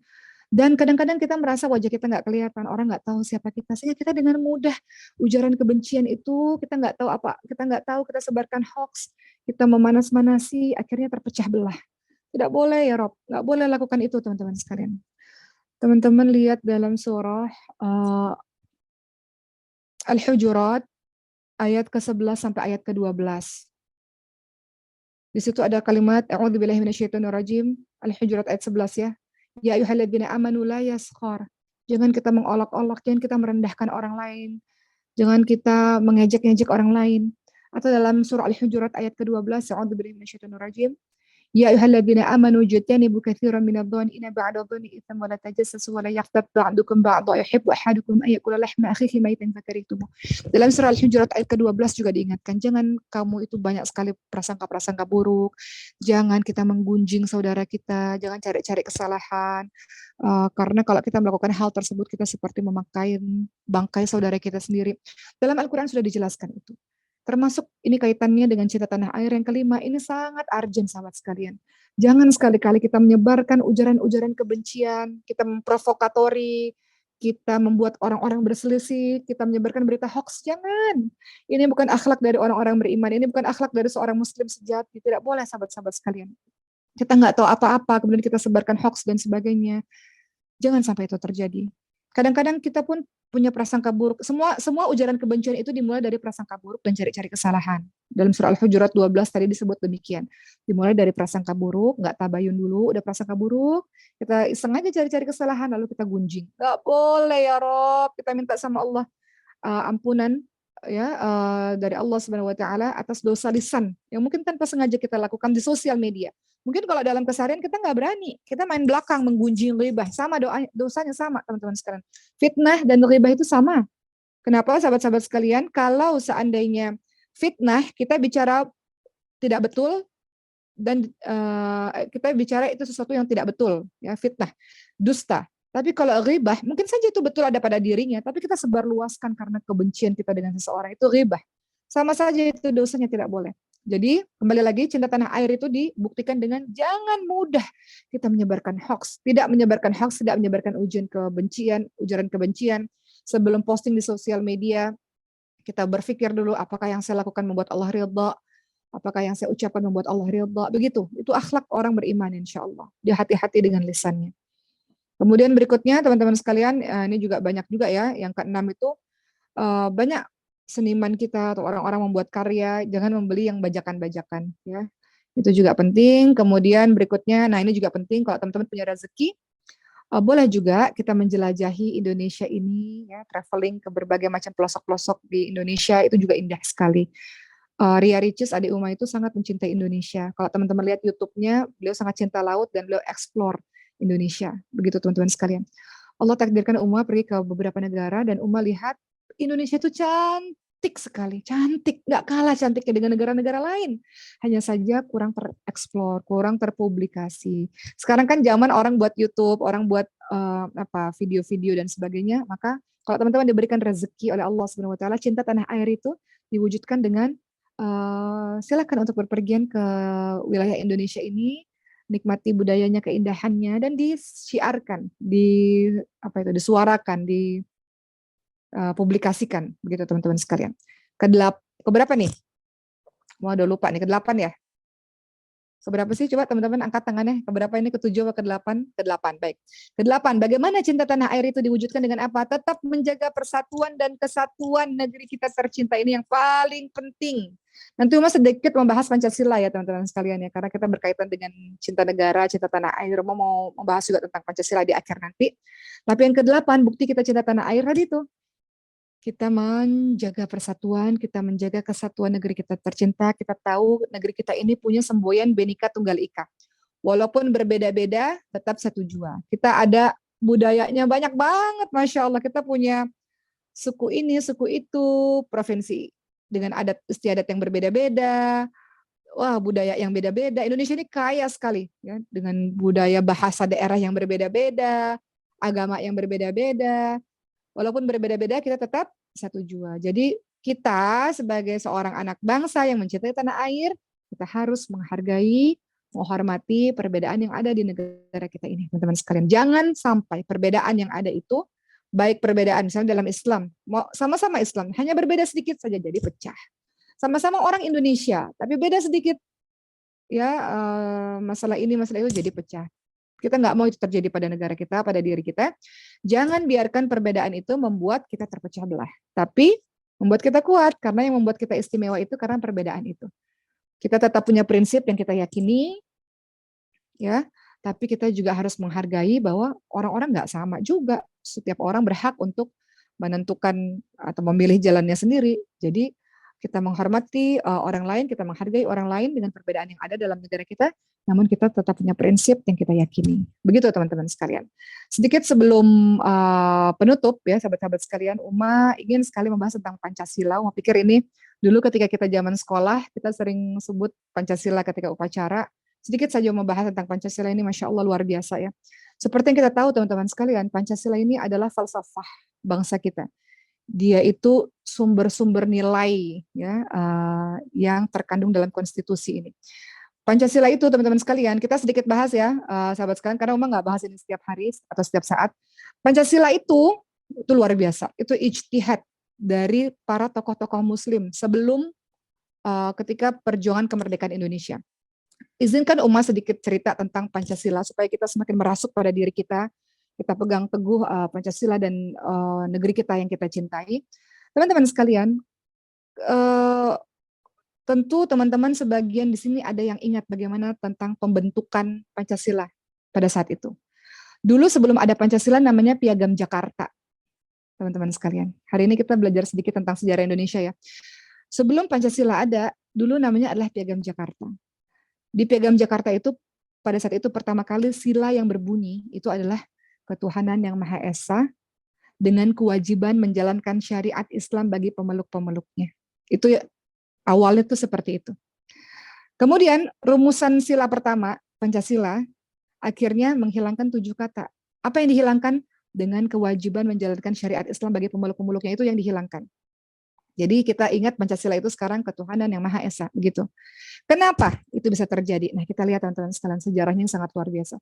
Dan kadang-kadang kita merasa wajah kita nggak kelihatan, orang nggak tahu siapa kita. Sehingga kita dengan mudah ujaran kebencian itu, kita nggak tahu apa, kita sebarkan hoax, kita memanas-manasi, akhirnya terpecah belah. Tidak boleh ya Rob, nggak boleh lakukan itu teman-teman sekalian. Teman-teman lihat dalam surah Al-Hujurat ayat ke-11 sampai ayat ke-12. Di situ ada kalimat a'udzubillahi minasyaitonirrajim, Al-Hujurat ayat 11 ya. Ya ayyuhalladzina amanu la yaskhar. Jangan kita mengolok-olok, jangan kita merendahkan orang lain. Jangan kita mengejek-ngejek orang lain. Atau dalam surah Al-Hujurat ayat ke-12, A'udzubillahi minasyaitonirrajim. Ya ayyuhalladzina amanu jtanibu katsiran minadh-dhanni inna ba'dadh-dhanni itsmun wa la tajassasu wa la yaghtab ba'dukum ba'dha yuhibbu ahadukum an yakula lahma akhihi maitan fakarihtumuh. Dalam surah Al-Hujurat ayat ke-12 juga diingatkan, jangan kamu itu banyak sekali prasangka-prasangka buruk, jangan kita menggunjing saudara kita, jangan cari-cari kesalahan. Karena kalau kita melakukan hal tersebut kita seperti memakai bangkai saudara kita sendiri. Dalam Al-Qur'an sudah dijelaskan itu. Termasuk ini kaitannya dengan cinta tanah air yang kelima, ini sangat urgent sahabat sekalian. Jangan sekali-kali kita menyebarkan ujaran-ujaran kebencian, kita memprovokatori, kita membuat orang-orang berselisih, kita menyebarkan berita hoax, jangan. Ini bukan akhlak dari orang-orang beriman, ini bukan akhlak dari seorang muslim sejati, tidak boleh sahabat-sahabat sekalian. Kita nggak tahu apa-apa, kemudian kita sebarkan hoax dan sebagainya. Jangan sampai itu terjadi. Kadang-kadang kita pun punya prasangka buruk. Semua ujaran kebencian itu dimulai dari prasangka buruk dan cari-cari kesalahan. Dalam surah Al-Hujurat 12 tadi disebut demikian. Dimulai dari prasangka buruk, nggak tabayun dulu, udah prasangka buruk, kita iseng aja cari-cari kesalahan, lalu kita gunjing. Nggak boleh ya Rob, kita minta sama Allah ampunan ya dari Allah Subhanahu wa taala atas dosa lisan yang mungkin tanpa sengaja kita lakukan di sosial media. Mungkin kalau dalam keseharian kita nggak berani, kita main belakang menggunjing ghibah, sama dosanya sama teman-teman sekalian. Fitnah dan ghibah itu sama. Kenapa sahabat-sahabat sekalian? Kalau seandainya fitnah kita bicara tidak betul dan kita bicara itu sesuatu yang tidak betul, ya fitnah, dusta. Tapi kalau ghibah, mungkin saja itu betul ada pada dirinya, tapi kita sebarluaskan karena kebencian kita dengan seseorang, itu ghibah. Sama saja itu dosanya tidak boleh. Jadi kembali lagi cinta tanah air itu dibuktikan dengan jangan mudah kita menyebarkan hoax, tidak menyebarkan hoax, tidak menyebarkan ujaran kebencian sebelum posting di sosial media. Kita berpikir dulu apakah yang saya lakukan membuat Allah ridha, apakah yang saya ucapkan membuat Allah ridha, begitu. Itu akhlak orang beriman insya Allah. Dia hati-hati dengan lisannya. Kemudian berikutnya teman-teman sekalian, ini juga banyak juga ya, yang keenam itu banyak seniman kita atau orang-orang membuat karya, jangan membeli yang bajakan-bajakan ya. Itu juga penting. Kemudian berikutnya, nah ini juga penting kalau teman-teman punya rezeki, boleh juga kita menjelajahi Indonesia ini ya, traveling ke berbagai macam pelosok-pelosok di Indonesia, itu juga indah sekali. Ria Ricis, adik Uma itu sangat mencintai Indonesia. Kalau teman-teman lihat YouTube-nya, beliau sangat cinta laut dan beliau explore Indonesia. Begitu teman-teman sekalian. Allah takdirkan Uma pergi ke beberapa negara dan Uma lihat Indonesia itu cantik sekali, cantik, nggak kalah cantiknya dengan negara-negara lain. Hanya saja kurang tereksplor, kurang terpublikasi. Sekarang kan zaman orang buat YouTube, orang buat video-video dan sebagainya, maka kalau teman-teman diberikan rezeki oleh Allah Subhanahu Wa Taala, cinta tanah air itu diwujudkan dengan silakan untuk berpergian ke wilayah Indonesia ini, nikmati budayanya, keindahannya, dan disiarkan, disuarakan, dipublikasikan, begitu teman-teman sekalian. Keberapa nih? Mau udah lupa nih, ke-8 ya? Keberapa sih? Coba teman-teman angkat tangannya. Keberapa ini? Ke-7 atau ke-8? Ke-8, baik. Ke-8, bagaimana cinta tanah air itu diwujudkan dengan apa? Tetap menjaga persatuan dan kesatuan negeri kita tercinta ini yang paling penting. Nanti Uma sedikit membahas Pancasila ya teman-teman sekalian ya, karena kita berkaitan dengan cinta negara, cinta tanah air. Uma mau membahas juga tentang Pancasila di akhir nanti. Tapi yang ke-8, bukti kita cinta tanah air tadi itu. Kita menjaga persatuan, kita menjaga kesatuan negeri kita tercinta, kita tahu negeri kita ini punya semboyan Bhinneka Tunggal Ika. Walaupun berbeda-beda, tetap satu jua. Kita ada budayanya banyak banget, Masya Allah. Kita punya suku ini, suku itu, provinsi dengan adat istiadat yang berbeda-beda, wah budaya yang beda-beda. Indonesia ini kaya sekali ya, dengan budaya bahasa daerah yang berbeda-beda, agama yang berbeda-beda. Walaupun berbeda-beda, kita tetap satu jua. Jadi kita sebagai seorang anak bangsa yang mencintai tanah air, kita harus menghargai, menghormati perbedaan yang ada di negara kita ini, teman-teman sekalian. Jangan sampai perbedaan yang ada itu, baik perbedaan misalnya dalam Islam, sama-sama Islam, hanya berbeda sedikit saja jadi pecah. Sama-sama orang Indonesia, tapi beda sedikit ya masalah ini, masalah itu jadi pecah. Kita nggak mau itu terjadi pada negara kita, pada diri kita. Jangan biarkan perbedaan itu membuat kita terpecah belah. Tapi membuat kita kuat, karena yang membuat kita istimewa itu karena perbedaan itu. Kita tetap punya prinsip yang kita yakini, ya. Tapi kita juga harus menghargai bahwa orang-orang nggak sama juga. Setiap orang berhak untuk menentukan atau memilih jalannya sendiri. Jadi kita menghormati orang lain, kita menghargai orang lain dengan perbedaan yang ada dalam negara kita, namun kita tetap punya prinsip yang kita yakini. Begitu teman-teman sekalian. Sedikit sebelum penutup ya sahabat-sahabat sekalian, Uma ingin sekali membahas tentang Pancasila. Uma pikir ini dulu ketika kita zaman sekolah, kita sering sebut Pancasila ketika upacara. Sedikit saja membahas tentang Pancasila ini, Masya Allah luar biasa ya. Seperti yang kita tahu teman-teman sekalian, Pancasila ini adalah falsafah bangsa kita. Dia itu sumber-sumber nilai ya yang terkandung dalam konstitusi ini. Pancasila itu teman-teman sekalian, kita sedikit bahas ya sahabat sekalian, karena Uma nggak bahas ini setiap hari atau setiap saat. Pancasila itu luar biasa, itu ijtihad dari para tokoh-tokoh muslim sebelum ketika perjuangan kemerdekaan Indonesia. Izinkan Uma sedikit cerita tentang Pancasila supaya kita semakin merasuk pada diri kita pegang teguh Pancasila dan negeri kita yang kita cintai. Teman-teman sekalian, tentu teman-teman sebagian di sini ada yang ingat bagaimana tentang pembentukan Pancasila pada saat itu. Dulu sebelum ada Pancasila namanya Piagam Jakarta, teman-teman sekalian. Hari ini kita belajar sedikit tentang sejarah Indonesia ya. Sebelum Pancasila ada, dulu namanya adalah Piagam Jakarta. Di Piagam Jakarta itu pada saat itu pertama kali sila yang berbunyi itu adalah ketuhanan yang Maha Esa dengan kewajiban menjalankan syariat Islam bagi pemeluk-pemeluknya. Itu ya, awalnya tuh seperti itu. Kemudian rumusan sila pertama, Pancasila, akhirnya menghilangkan 7 kata. Apa yang dihilangkan? Dengan kewajiban menjalankan syariat Islam bagi pemeluk-pemeluknya, itu yang dihilangkan. Jadi kita ingat Pancasila itu sekarang ketuhanan yang Maha Esa, begitu. Kenapa itu bisa terjadi? Nah, kita lihat teman-teman sekalian sejarahnya yang sangat luar biasa.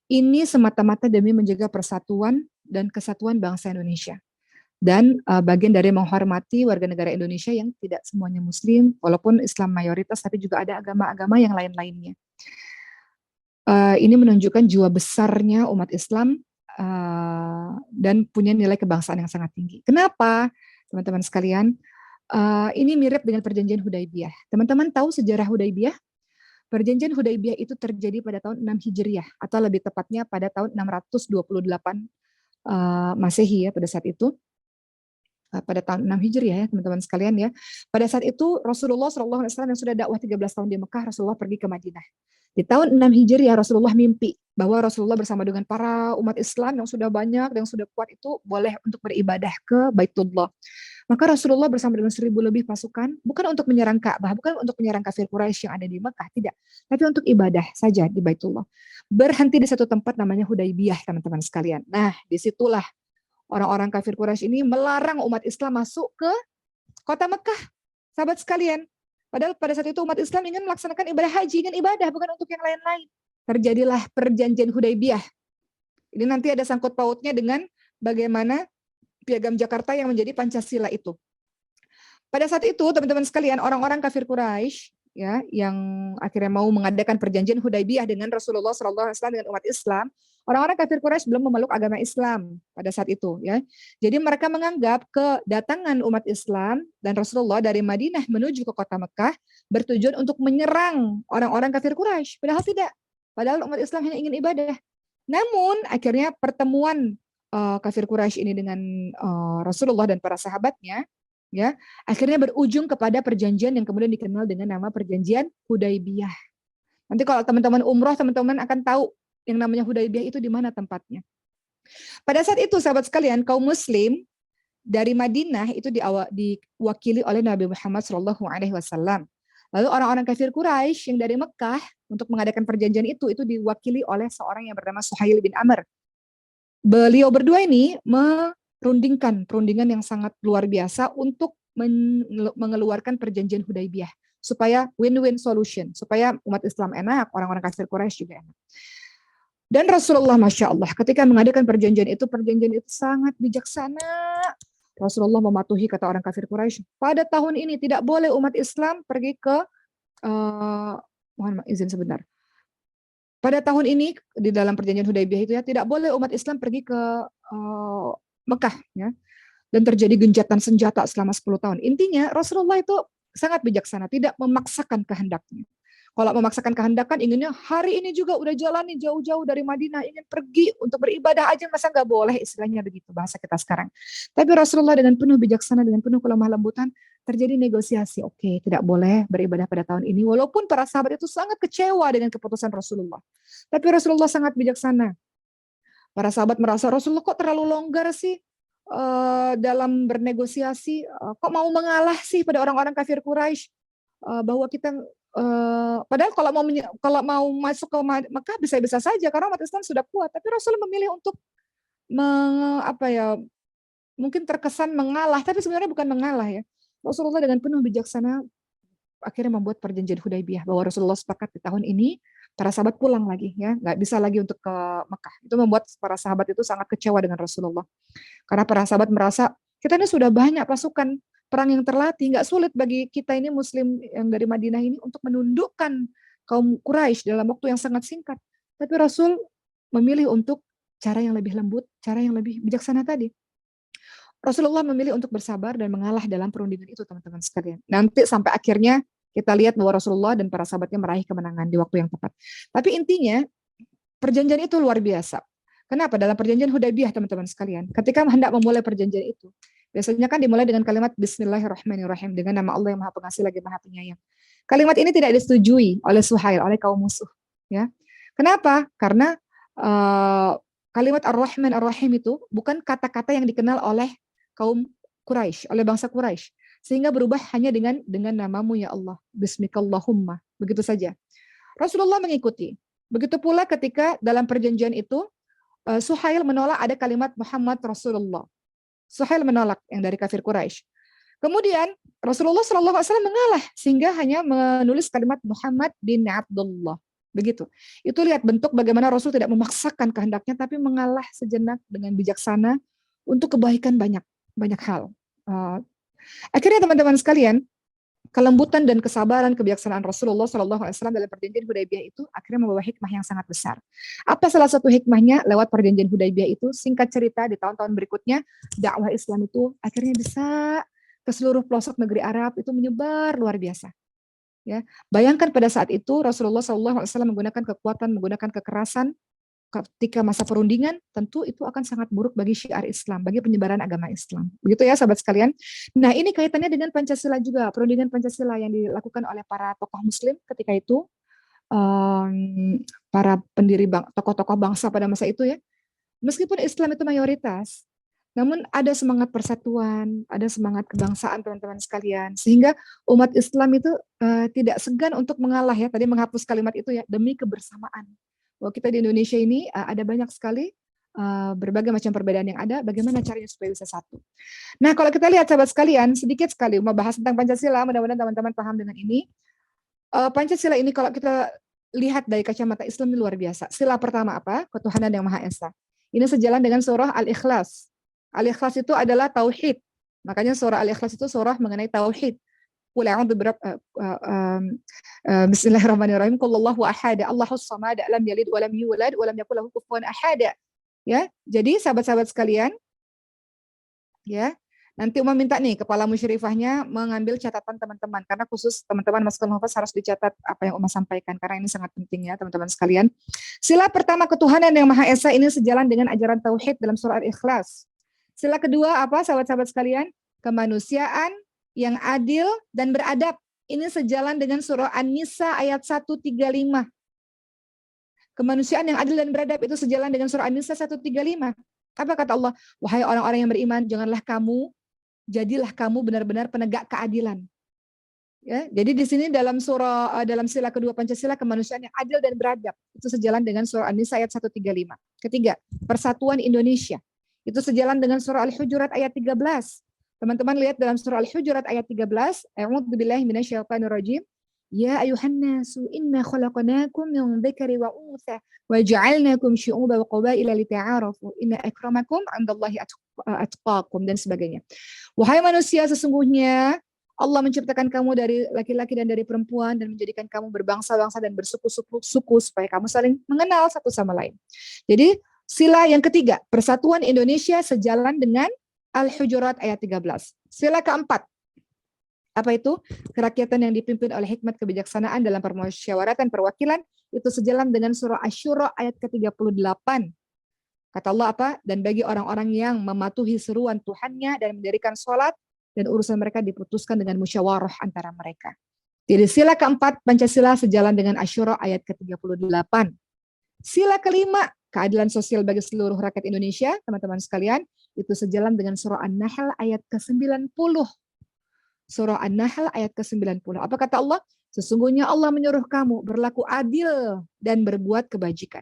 Ini semata-mata demi menjaga persatuan dan kesatuan bangsa Indonesia. Dan bagian dari menghormati warga negara Indonesia yang tidak semuanya Muslim, walaupun Islam mayoritas, tapi juga ada agama-agama yang lain-lainnya. Ini menunjukkan jiwa besarnya umat Islam dan punya nilai kebangsaan yang sangat tinggi. Kenapa? Teman-teman sekalian, ini mirip dengan perjanjian Hudaibiyah. Teman-teman tahu sejarah Hudaibiyah? Perjanjian Hudaibiyah itu terjadi pada tahun 6 Hijriah, atau lebih tepatnya pada tahun 628 Masehi ya pada saat itu. Pada tahun 6 Hijriah ya teman-teman sekalian ya. Pada saat itu Rasulullah SAW yang sudah dakwah 13 tahun di Mekah, Rasulullah pergi ke Madinah. Di tahun 6 Hijriah Rasulullah mimpi bahwa Rasulullah bersama dengan para umat Islam yang sudah banyak dan yang sudah kuat itu boleh untuk beribadah ke Baitullah. Maka Rasulullah bersama dengan 1.000 lebih pasukan bukan untuk menyerang Ka'bah, bukan untuk menyerang kafir Quraisy yang ada di Mekah, tidak, tapi untuk ibadah saja di Baitullah. Berhenti di satu tempat namanya Hudaibiyah teman-teman sekalian. Nah, disitulah orang-orang kafir Quraisy ini melarang umat Islam masuk ke kota Mekah. Sahabat sekalian, padahal pada saat itu umat Islam ingin melaksanakan ibadah haji, ingin ibadah, bukan untuk yang lain-lain. Terjadilah perjanjian Hudaibiyah. Ini nanti ada sangkut pautnya dengan bagaimana Piagam Jakarta yang menjadi Pancasila itu. Pada saat itu, teman-teman sekalian, orang-orang kafir Quraisy ya, yang akhirnya mau mengadakan perjanjian Hudaibiyah dengan Rasulullah SAW dengan umat Islam, orang-orang kafir Quraisy belum memeluk agama Islam pada saat itu ya. Jadi mereka menganggap kedatangan umat Islam dan Rasulullah dari Madinah menuju ke kota Mekah bertujuan untuk menyerang orang-orang kafir Quraisy. Padahal tidak. Padahal umat Islam hanya ingin ibadah. Namun akhirnya pertemuan kafir Quraisy ini dengan Rasulullah dan para sahabatnya ya, akhirnya berujung kepada perjanjian yang kemudian dikenal dengan nama perjanjian Hudaibiyah. Nanti kalau teman-teman umroh, teman-teman akan tahu yang namanya Hudaibiyah itu di mana tempatnya. Pada saat itu, sahabat sekalian, kaum muslim dari Madinah itu diwakili oleh Nabi Muhammad SAW. Lalu orang-orang kafir Quraisy yang dari Mekah untuk mengadakan perjanjian itu diwakili oleh seorang yang bernama Suhail bin Amr. Beliau berdua ini perundingan yang sangat luar biasa untuk mengeluarkan perjanjian Hudaibiyah supaya win-win solution, supaya umat Islam enak, orang-orang kafir Quraisy juga enak. Dan Rasulullah Masya Allah ketika mengadakan perjanjian itu sangat bijaksana. Rasulullah mematuhi kata orang kafir Quraisy, pada tahun ini tidak boleh umat Islam pergi ke mohon izin sebentar. Pada tahun ini di dalam perjanjian Hudaibiyah itu ya tidak boleh umat Islam pergi ke Mekah ya. Dan terjadi gencatan senjata selama 10 tahun. Intinya Rasulullah itu sangat bijaksana, tidak memaksakan kehendaknya. Kalau memaksakan kehendak kan inginnya hari ini juga udah jalan nih jauh-jauh dari Madinah, ingin pergi untuk beribadah aja, masa nggak boleh, istilahnya begitu bahasa kita sekarang. Tapi Rasulullah dengan penuh bijaksana, dengan penuh kelemah lembutan, terjadi negosiasi. Oke, tidak boleh beribadah pada tahun ini. Walaupun para sahabat itu sangat kecewa dengan keputusan Rasulullah. Tapi Rasulullah sangat bijaksana. Para sahabat merasa Rasulullah kok terlalu longgar sih dalam bernegosiasi, kok mau mengalah sih pada orang-orang kafir Quraisy, bahwa kita padahal kalau mau masuk ke Mekah bisa-bisa saja karena umat Islam sudah kuat, tapi Rasul memilih untuk apa ya, mungkin terkesan mengalah, tapi sebenarnya bukan mengalah ya. Rasulullah dengan penuh bijaksana akhirnya membuat perjanjian Hudaybiyah bahwa Rasulullah sepakat di tahun ini para sahabat pulang lagi ya, nggak bisa lagi untuk ke Mekah. Itu membuat para sahabat itu sangat kecewa dengan Rasulullah. Karena para sahabat merasa kita ini sudah banyak pasukan perang yang terlatih, nggak sulit bagi kita ini Muslim yang dari Madinah ini untuk menundukkan kaum Quraisy dalam waktu yang sangat singkat. Tapi Rasul memilih untuk cara yang lebih lembut, cara yang lebih bijaksana tadi. Rasulullah memilih untuk bersabar dan mengalah dalam perundingan itu, teman-teman sekalian. Nanti sampai akhirnya kita lihat bahwa Rasulullah dan para sahabatnya meraih kemenangan di waktu yang tepat. Tapi intinya perjanjian itu luar biasa. Kenapa? Dalam perjanjian Hudaybiyah, teman-teman sekalian, ketika hendak memulai perjanjian itu, biasanya kan dimulai dengan kalimat Bismillahirrahmanirrahim, dengan nama Allah yang Maha Pengasih lagi Maha Penyayang. Kalimat ini tidak disetujui oleh Suhail, oleh kaum musuh. Ya, kenapa? Karena kalimat Ar-Rahman Ar-Rahim itu bukan kata-kata yang dikenal oleh kaum Quraisy, oleh bangsa Quraisy, sehingga berubah hanya dengan namamu ya Allah, Bismikallahumma, begitu saja. Rasulullah mengikuti. Begitu pula ketika dalam perjanjian itu Suhail menolak ada kalimat Muhammad Rasulullah. Suhail menolak yang dari kafir Quraisy. Kemudian Rasulullah SAW mengalah sehingga hanya menulis kalimat Muhammad bin Abdullah. Begitu. Itu lihat bentuk bagaimana Rasul tidak memaksakan kehendaknya, tapi mengalah sejenak dengan bijaksana untuk kebaikan banyak hal. Akhirnya teman-teman sekalian, kelembutan dan kesabaran, kebijaksanaan Rasulullah SAW dalam perjanjian Hudaybiyah itu akhirnya membawa hikmah yang sangat besar. Apa salah satu hikmahnya lewat perjanjian Hudaybiyah itu? Singkat cerita, di tahun-tahun berikutnya dakwah Islam itu akhirnya bisa ke seluruh pelosok negeri Arab, itu menyebar luar biasa. Ya, bayangkan pada saat itu Rasulullah SAW menggunakan kekuatan, menggunakan kekerasan. Ketika masa perundingan, tentu itu akan sangat buruk bagi syiar Islam, bagi penyebaran agama Islam. Begitu ya sahabat sekalian. Nah, ini kaitannya dengan Pancasila juga, perundingan Pancasila yang dilakukan oleh para tokoh Muslim ketika itu, para pendiri tokoh-tokoh bangsa pada masa itu ya. Meskipun Islam itu mayoritas, namun ada semangat persatuan, ada semangat kebangsaan teman-teman sekalian, sehingga umat Islam itu tidak segan untuk mengalah ya, tadi menghapus kalimat itu ya, demi kebersamaan. Bahwa kita di Indonesia ini ada banyak sekali berbagai macam perbedaan yang ada, bagaimana caranya supaya bisa satu. Nah, kalau kita lihat sahabat sekalian, sedikit sekali membahas tentang Pancasila, mudah-mudahan teman-teman paham dengan ini. Pancasila ini kalau kita lihat dari kacamata Islam ini luar biasa. Sila pertama apa? Ketuhanan yang Maha Esa. Ini sejalan dengan surah Al-Ikhlas. Al-Ikhlas itu adalah tauhid. Makanya surah Al-Ikhlas itu surah mengenai tauhid. Bismillahirrahmanirrahim. Qulillahu ahad, Allahus samad, lam yalid wa lam yulad wa lam yakul lahu kufuwan ahad. Ya, jadi sahabat-sahabat sekalian, ya, nanti Uma minta nih kepala musyrifahnya mengambil catatan teman-teman, karena khusus teman-teman Masukul Hafaz harus dicatat apa yang Uma sampaikan karena ini sangat penting ya teman-teman sekalian. Sila pertama ketuhanan yang Maha Esa ini sejalan dengan ajaran tauhid dalam surah Al-Ikhlas. Sila kedua apa sahabat-sahabat sekalian? Kemanusiaan yang adil dan beradab. Ini sejalan dengan surah An-Nisa ayat 135. Kemanusiaan yang adil dan beradab itu sejalan dengan surah An-Nisa 135. Apa kata Allah? Wahai orang-orang yang beriman, jadilah kamu benar-benar penegak keadilan. Ya, jadi di sini dalam sila kedua Pancasila, kemanusiaan yang adil dan beradab itu sejalan dengan surah An-Nisa ayat 135. Ketiga, persatuan Indonesia. Itu sejalan dengan surah Al-Hujurat ayat 13. Teman-teman lihat dalam surah Al-Hujurat ayat 13, A'udzubillahi minasyaitonirrajim. Ya ayuhan nasu inna khalaqnakum min dzakari wa untha wa ja'alnakum syu'uban wa qabaila lita'arafu inna akramakum 'indallahi atqakum, dan sebagainya. Wahai manusia, sesungguhnya Allah menciptakan kamu dari laki-laki dan dari perempuan dan menjadikan kamu berbangsa-bangsa dan bersuku-suku supaya kamu saling mengenal satu sama lain. Jadi sila yang ketiga, persatuan Indonesia sejalan dengan Al-Hujurat ayat 13. Sila keempat, Apa itu? Kerakyatan yang dipimpin oleh hikmat kebijaksanaan dalam permusyawaratan perwakilan itu sejalan dengan surah Asy-Syura ayat ke-38. Kata Allah apa? Dan bagi orang-orang yang mematuhi seruan Tuhannya dan mendirikan sholat dan urusan mereka diputuskan dengan musyawarah antara mereka. Jadi sila keempat Pancasila sejalan dengan Asy-Syura ayat ke-38. Sila kelima, keadilan sosial bagi seluruh rakyat Indonesia, teman-teman sekalian, itu sejalan dengan surah An-Nahl ayat ke-90. Surah An-Nahl ayat ke-90. Apa kata Allah? Sesungguhnya Allah menyuruh kamu berlaku adil dan berbuat kebajikan.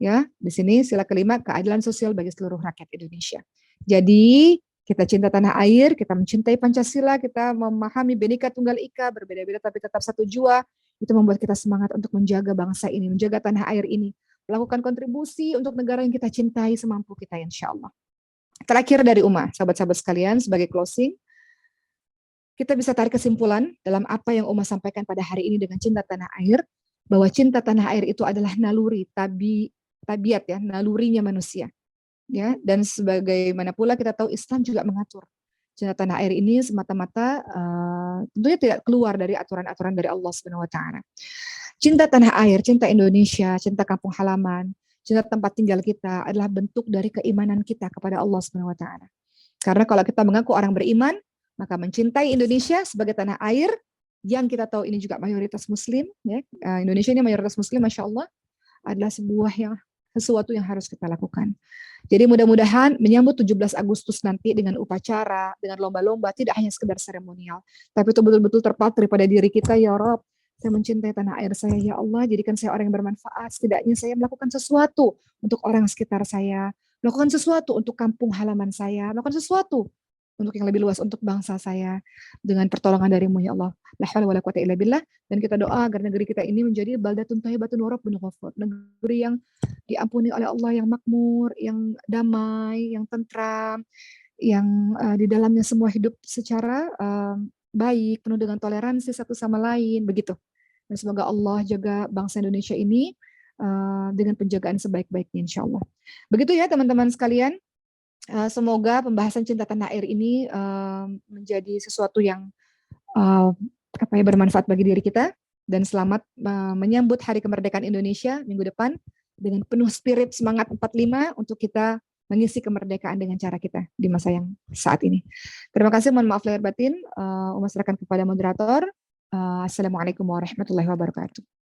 Ya, di sini sila kelima keadilan sosial bagi seluruh rakyat Indonesia. Jadi, kita cinta tanah air, kita mencintai Pancasila, kita memahami Bhinneka Tunggal Ika, berbeda-beda tapi tetap satu jua. Itu membuat kita semangat untuk menjaga bangsa ini, menjaga tanah air ini, melakukan kontribusi untuk negara yang kita cintai semampu kita, insya Allah. Terakhir dari Uma, sahabat-sahabat sekalian, sebagai closing, kita bisa tarik kesimpulan dalam apa yang Uma sampaikan pada hari ini dengan cinta tanah air, bahwa cinta tanah air itu adalah naluri, tabiat ya, nalurinya manusia. Ya, dan sebagaimana pula kita tahu Islam juga mengatur cinta tanah air ini semata-mata tentunya tidak keluar dari aturan-aturan dari Allah Subhanahu wa taala. Cinta tanah air, cinta Indonesia, cinta kampung halaman, cinta tempat tinggal kita adalah bentuk dari keimanan kita kepada Allah Subhanahu wa taala. Karena kalau kita mengaku orang beriman, maka mencintai Indonesia sebagai tanah air yang kita tahu ini juga mayoritas muslim, ya. Indonesia ini mayoritas muslim, Masya Allah, adalah sesuatu yang harus kita lakukan. Jadi mudah-mudahan menyambut 17 Agustus nanti dengan upacara, dengan lomba-lomba, tidak hanya sekedar seremonial, tapi itu betul-betul terpatri pada diri kita, ya Rob, saya mencintai tanah air saya, ya Allah, jadikan saya orang yang bermanfaat, setidaknya saya melakukan sesuatu untuk orang sekitar saya, melakukan sesuatu untuk kampung halaman saya, melakukan sesuatu untuk yang lebih luas, untuk bangsa saya, dengan pertolongan darimu, ya Allah. La haula wala quwata illa billah. Dan kita doa agar negeri kita ini menjadi baldatun thayyibatun wa rabbun ghafur, negeri yang diampuni oleh Allah, yang makmur, yang damai, yang tentram, yang di dalamnya semua hidup secara baik, penuh dengan toleransi satu sama lain, begitu. Dan semoga Allah jaga bangsa Indonesia ini dengan penjagaan sebaik-baiknya, insya Allah. Begitu ya teman-teman sekalian. Semoga pembahasan cinta tanah air ini menjadi sesuatu yang bermanfaat bagi diri kita, dan selamat menyambut Hari Kemerdekaan Indonesia minggu depan dengan penuh spirit semangat 45 untuk kita mengisi kemerdekaan dengan cara kita di masa yang saat ini. Terima kasih, mohon maaf lahir batin. Serahkan kepada moderator. Assalamualaikum warahmatullahi wabarakatuh.